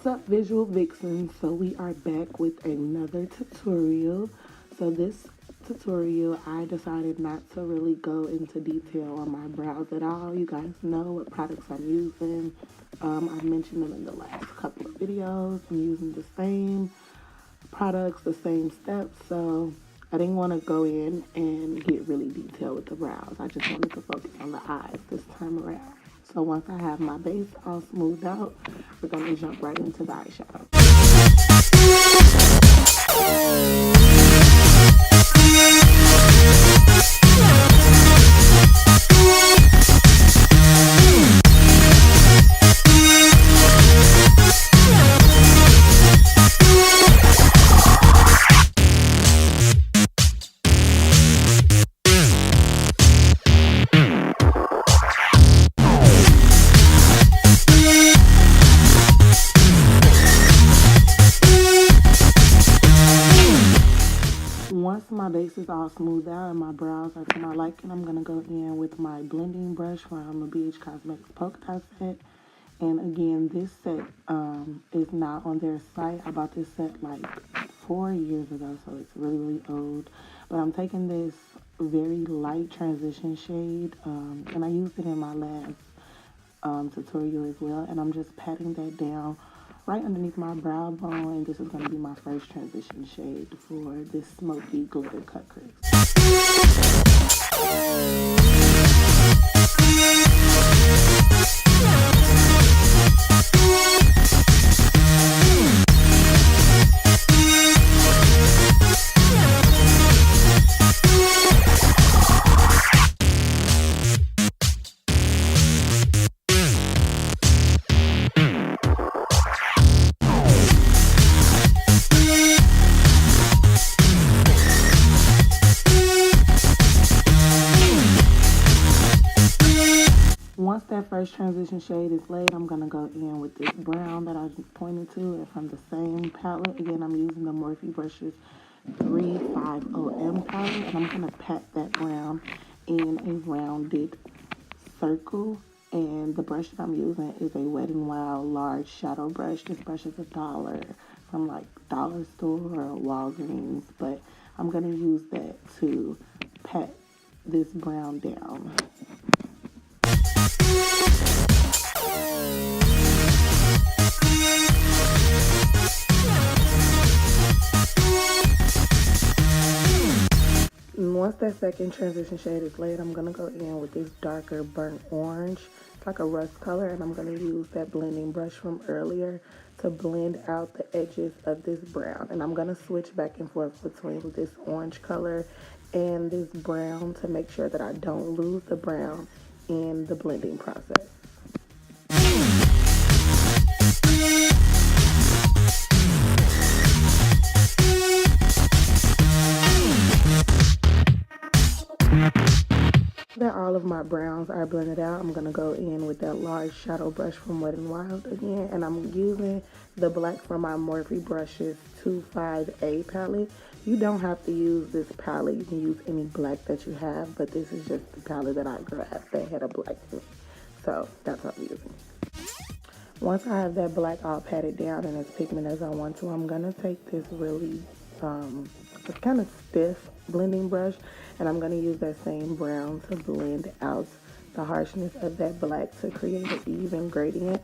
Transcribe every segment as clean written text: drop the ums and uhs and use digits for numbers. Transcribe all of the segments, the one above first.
What's up, visual vixens? So we are back with another tutorial. So this tutorial, I decided not to really go into detail on my brows at all. You guys know what products I'm using. I've mentioned them in the last couple of videos. I'm using the same products, the same steps. So I didn't want to go in and get really detailed with the brows. I just wanted to focus on the eyes this time around. So once I have my base all smoothed out, we're going to jump right into the eyeshadow. Once my base is all smoothed out and my brows are to my liking, I'm going to go in with my blending brush from the BH Cosmetics Polka Dot set. And again, this set is not on their site. I bought this set like 4 years ago, so it's really, really old. But I'm taking this very light transition shade, and I used it in my last tutorial as well. And I'm just patting that down right underneath my brow bone, and this is going to be my first transition shade for this Smokey Glitter Cut Crease. Once that first transition shade is laid, I'm going to go in with this brown that I pointed to and from the same palette. Again, I'm using the Morphe Brushes 350M palette, and I'm going to pat that brown in a rounded circle. And the brush that I'm using is a Wet n Wild large shadow brush. This brush is $1 from like Dollar Store or Walgreens, but I'm going to use that to pat this brown down. Once that second transition shade is laid, I'm going to go in with this darker burnt orange. It's like a rust color, and I'm going to use that blending brush from earlier to blend out the edges of this brown. And I'm going to switch back and forth between this orange color and this brown to make sure that I don't lose the brown in the blending process. That all of my browns are blended out, I'm going to go in with that large shadow brush from Wet n Wild again, and I'm using the black from my Morphe Brushes 25A palette. You don't have to use this palette. You can use any black that you have, but this is just the palette that I grabbed that had a black in it. So that's what I'm using. Once I have that black all patted down and as pigment as I want to, I'm going to take this really it's kind of stiff blending brush, and I'm going to use that same brown to blend out the harshness of that black to create an even gradient.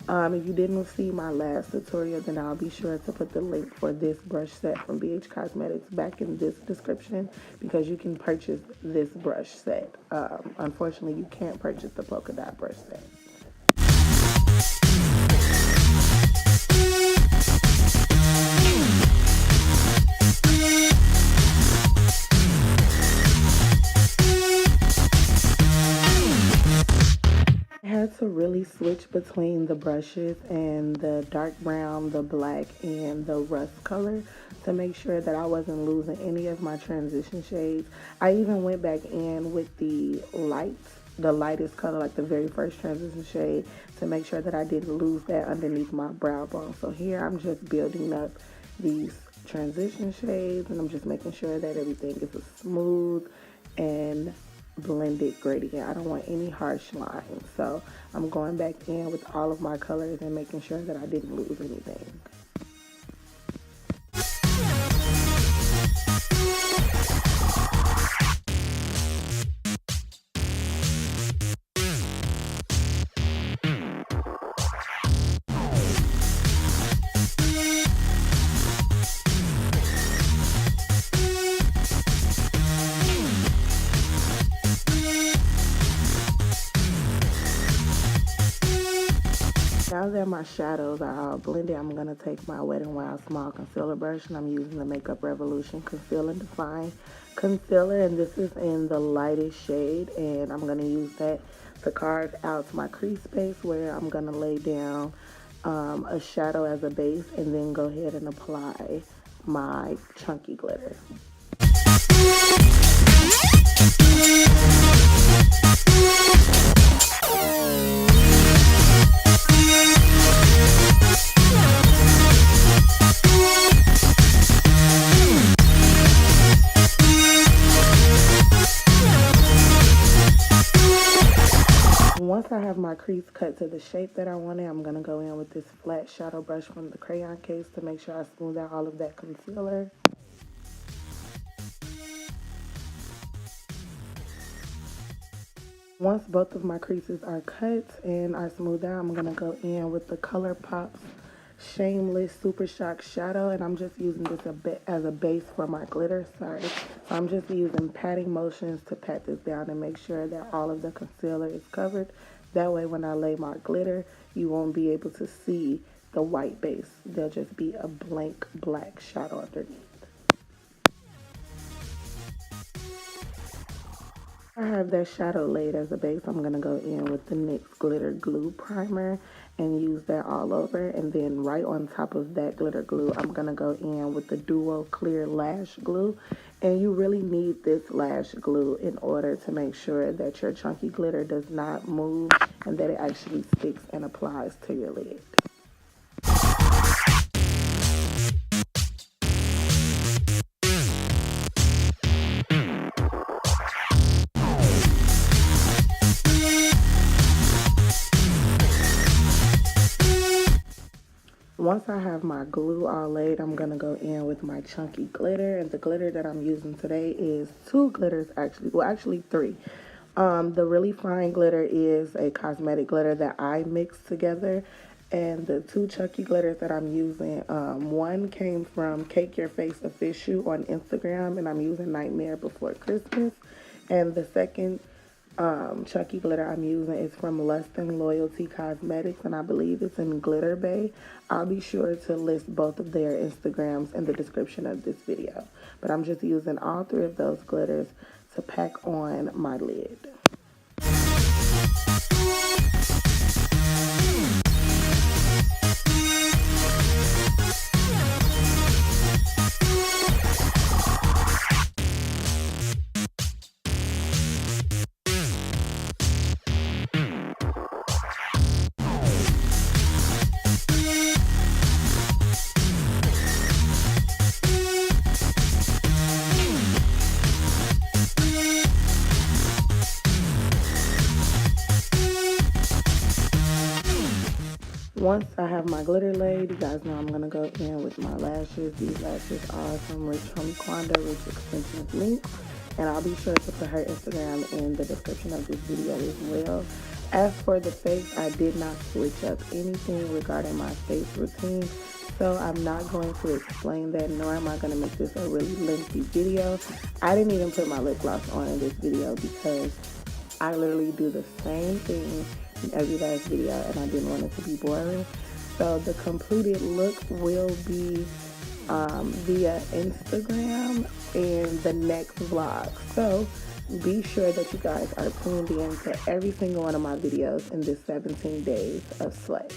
If you didn't see my last tutorial, then I'll be sure to put the link for this brush set from BH Cosmetics back in this description, because you can purchase this brush set. Unfortunately, you can't purchase the polka dot brush set. To really switch between the brushes and the dark brown, the black, and the rust color to make sure that I wasn't losing any of my transition shades. I even went back in with the lightest color, like the very first transition shade, to make sure that I didn't lose that underneath my brow bone. So here I'm just building up these transition shades, and I'm just making sure that everything is as smooth and blended gradient. I don't want any harsh lines. So I'm going back in with all of my colors and making sure that I didn't lose anything. Now that my shadows are all blended, I'm going to take my Wet n Wild small concealer brush, and I'm using the Makeup Revolution Conceal and Define Concealer, and this is in the lightest shade, and I'm going to use that to carve out my crease space where I'm going to lay down a shadow as a base and then go ahead and apply my chunky glitter. Once I have my crease cut to the shape that I wanted, I'm going to go in with this flat shadow brush from the crayon case to make sure I smooth out all of that concealer. Once both of my creases are cut and are smoothed out, I'm going to go in with the ColourPop's Shameless Super Shock Shadow, and I'm just using this as a base for my glitter. So I'm just using patting motions to pat this down and make sure that all of the concealer is covered. That way when I lay my glitter, you won't be able to see the white base. There'll just be a blank black shadow underneath. I have that shadow laid as a base. I'm going to go in with the NYX Glitter Glue Primer and use that all over. And then right on top of that glitter glue, I'm going to go in with the Duo Clear Lash Glue. And you really need this lash glue in order to make sure that your chunky glitter does not move and that it actually sticks and applies to your lid. Once I have my glue all laid, I'm going to go in with my chunky glitter. And the glitter that I'm using today is two glitters, actually three. The really fine glitter is a cosmetic glitter that I mixed together. And the two chunky glitters that I'm using, one came from Cake Your Face Official on Instagram, and I'm using Nightmare Before Christmas. And the second chunky glitter I'm using is from Lust and Loyalty Cosmetics, and I believe it's in Glitter Bay. I'll be sure to list both of their Instagrams in the description of this video. But I'm just using all three of those glitters to pack on my lid. Once I have my glitter laid, you guys know I'm going to go in with my lashes. These lashes are from Quanda Rich Extensions Minks, and I'll be sure to put her Instagram in the description of this video as well. As for the face, I did not switch up anything regarding my face routine, so I'm not going to explain that, nor am I going to make this a really lengthy video. I didn't even put my lip gloss on in this video because I literally do the same thing in every last video, and I didn't want it to be boring. So the completed look will be via Instagram in the next vlog. So be sure that you guys are tuned in to every single one of my videos in this 17 days of Slay.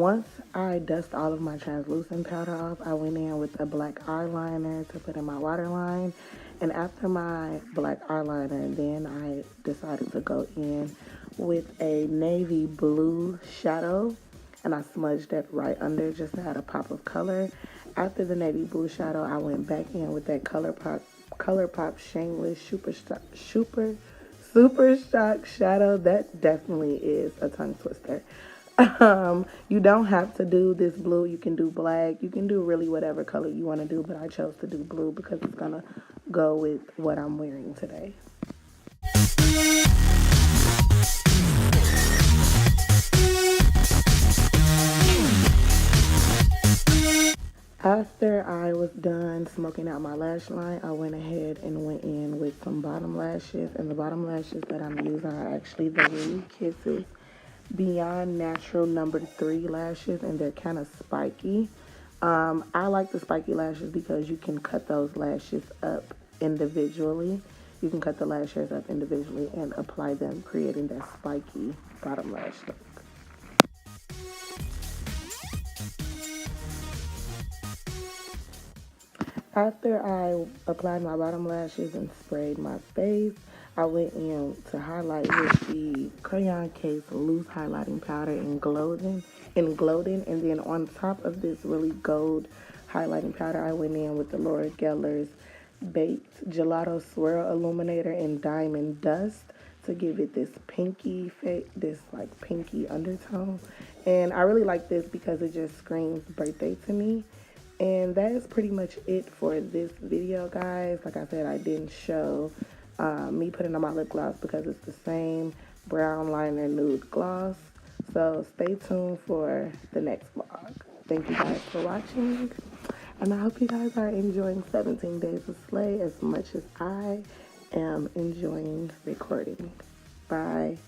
once I dust all of my translucent powder off, I went in with a black eyeliner to put in my waterline. And after my black eyeliner, then I decided to go in with a navy blue shadow. And I smudged that right under just to add a pop of color. After the navy blue shadow, I went back in with that ColourPop Shameless Super Shock Shadow. That definitely is a tongue twister. You don't have to do this blue. You can do black. You can do really whatever color you want to do, but I chose to do blue because it's gonna go with what I'm wearing today. After I was done smoking out my lash line, I went ahead and went in with some bottom lashes. And the bottom lashes that I'm using are actually the Really Kisses Beyond Natural #3 lashes, and they're kind of spiky. I like the spiky lashes because you can cut those lashes up individually. You can cut the lash hairs up individually and apply them, creating that spiky bottom lash look. After I applied my bottom lashes and sprayed my face, I went in to highlight with the Crayon Case Loose Highlighting Powder in Gloating. And then on top of this really gold highlighting powder, I went in with the Laura Geller's Baked Gelato Swirl Illuminator in Diamond Dust to give it this pinky pinky undertone. And I really like this because it just screams birthday to me. And that is pretty much it for this video, guys. Like I said, I didn't show me putting on my lip gloss because it's the same brown liner nude gloss. So stay tuned for the next vlog. Thank you guys for watching. And I hope you guys are enjoying 17 Days of Slay as much as I am enjoying recording. Bye.